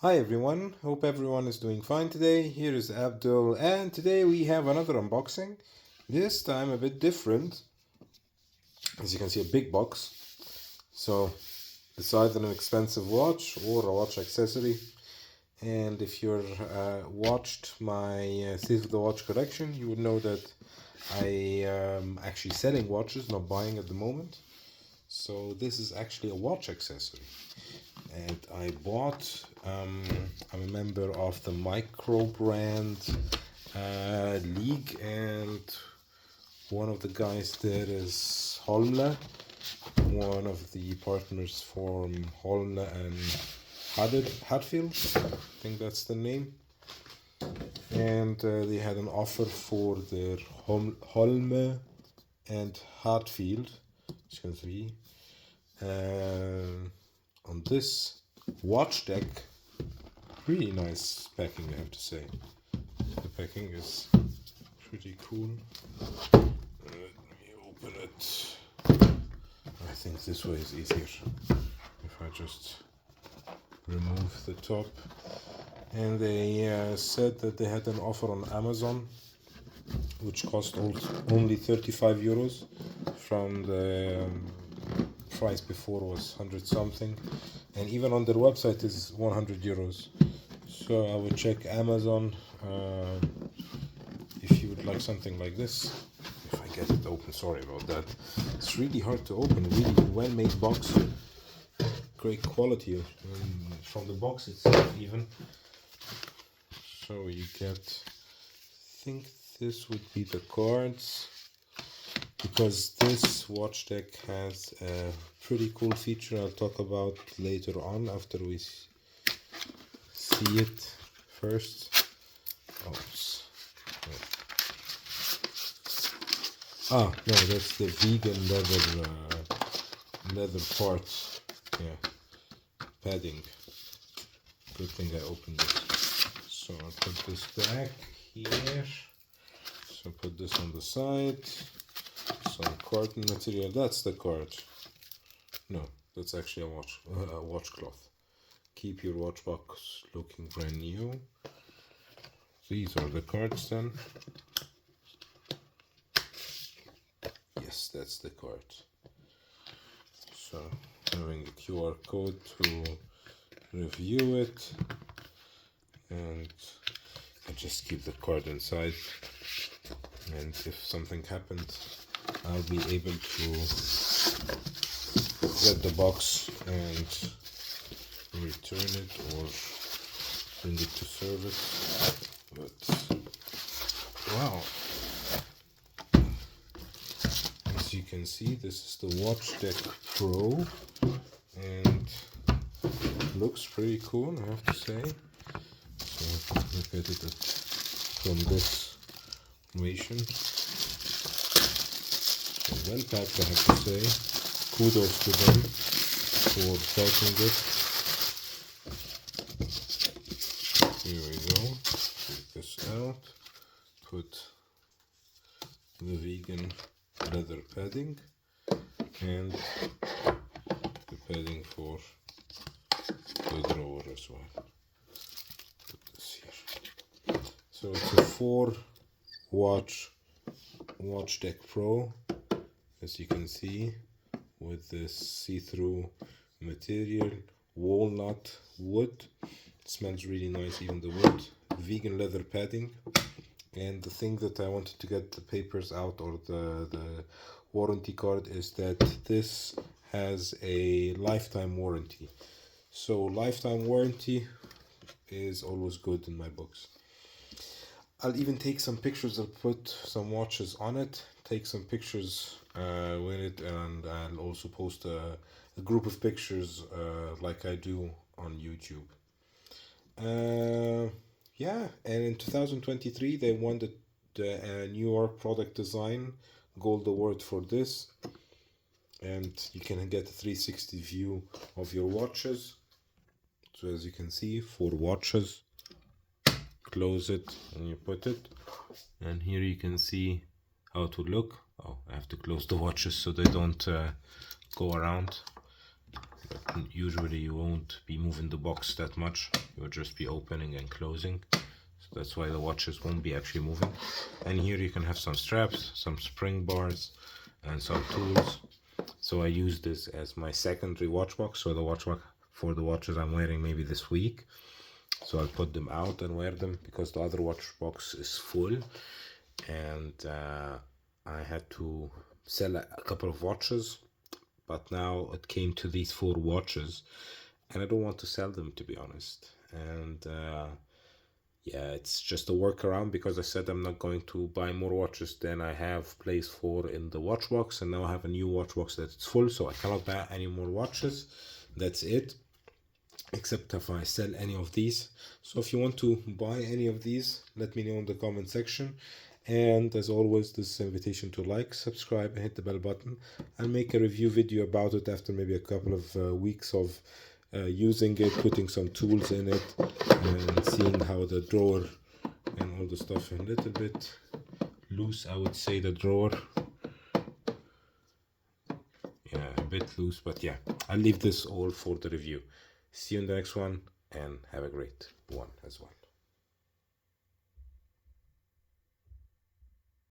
Hi everyone, hope everyone is doing fine today. Here is Abdul, and today we have another unboxing. This time a bit different. As you can see, a big box. So it's either an expensive watch or a watch accessory. And if you're watched my State of the Watch collection, you would know that I am actually selling watches, not buying at the moment. So this is actually a watch accessory. And I bought, I'm a member of the micro brand league, and one of the guys there is Holme, one of the partners from Holme and Hadfield, I think that's the name. And they had an offer for their Holme and Hadfield, as you can see. On this watch deck, really nice packing, I have to say. The packing is pretty cool. Let me open it. I think this way is easier if I just remove the top. And they said that they had an offer on Amazon which cost only 35 euros from the price before was 100 something, and even on their website is 100 euros. So I would check Amazon if you would like something like this. If I get it open, sorry about that. It's really hard to open. Really well-made box, great quality from the box itself even. So you get, I think this would be the cards, because this watch deck has a pretty cool feature I'll talk about later on after we see it first. Oops. No, that's the vegan leather part. Yeah, padding. Good thing I opened it. So I'll put this back here. So put this on the side. Some carton material. That's the card. No, that's actually a watchcloth. Keep your watch box looking brand new. These are the cards then. Yes, that's the card. So having a QR code to review it, and I just keep the card inside, and if something happens, I'll be able to get the box and return it or bring it to service. But wow, as you can see, this is the Watch Deck Pro, and looks pretty cool, I have to say. So look at it from this formation. Well packed, I have to say. Kudos to them for packing it. Here we go. Take this out. Put the vegan leather padding and the padding for the drawer as well. Put this here. So it's a 4 watch Deck Pro, as you can see, with this see-through material, walnut wood. It smells really nice, even the wood. Vegan leather padding. And the thing that I wanted to get the papers out, or the warranty card, is that this has a lifetime warranty. So lifetime warranty is always good in my books. I'll even take some pictures. I'll put some watches on it, take some pictures with it, and I'll also post a group of pictures like I do on YouTube. Yeah, and in 2023 they won the New York Product Design Gold Award for this, and you can get a 360 view of your watches. So as you can see, 4 watches. Close it and you put it, and here you can see how it would look. Oh, I have to close the watches so they don't go around. but usually you won't be moving the box that much. You'll just be opening and closing. So that's why the watches won't be actually moving. And here you can have some straps, some spring bars, and some tools. So I use this as my secondary watch box. So the watch box for the watches I'm wearing maybe this week. So I'll put them out and wear them because the other watch box is full. And I had to sell a couple of watches, but now it came to these 4 watches and I don't want to sell them, to be honest. And yeah, it's just a workaround because I said I'm not going to buy more watches than I have place for in the watch box, and now I have a new watch box that it's full, so I cannot buy any more watches. That's it, except if I sell any of these. So if you want to buy any of these, let me know in the comment section. And as always, this is an invitation to like, subscribe, and hit the bell button. I'll make a review video about it after maybe a couple of weeks of using it, putting some tools in it, and seeing how the drawer and all the stuff a little bit loose. I would say the drawer, yeah, a bit loose, but yeah, I'll leave this all for the review. See you in the next one, and have a great one as well.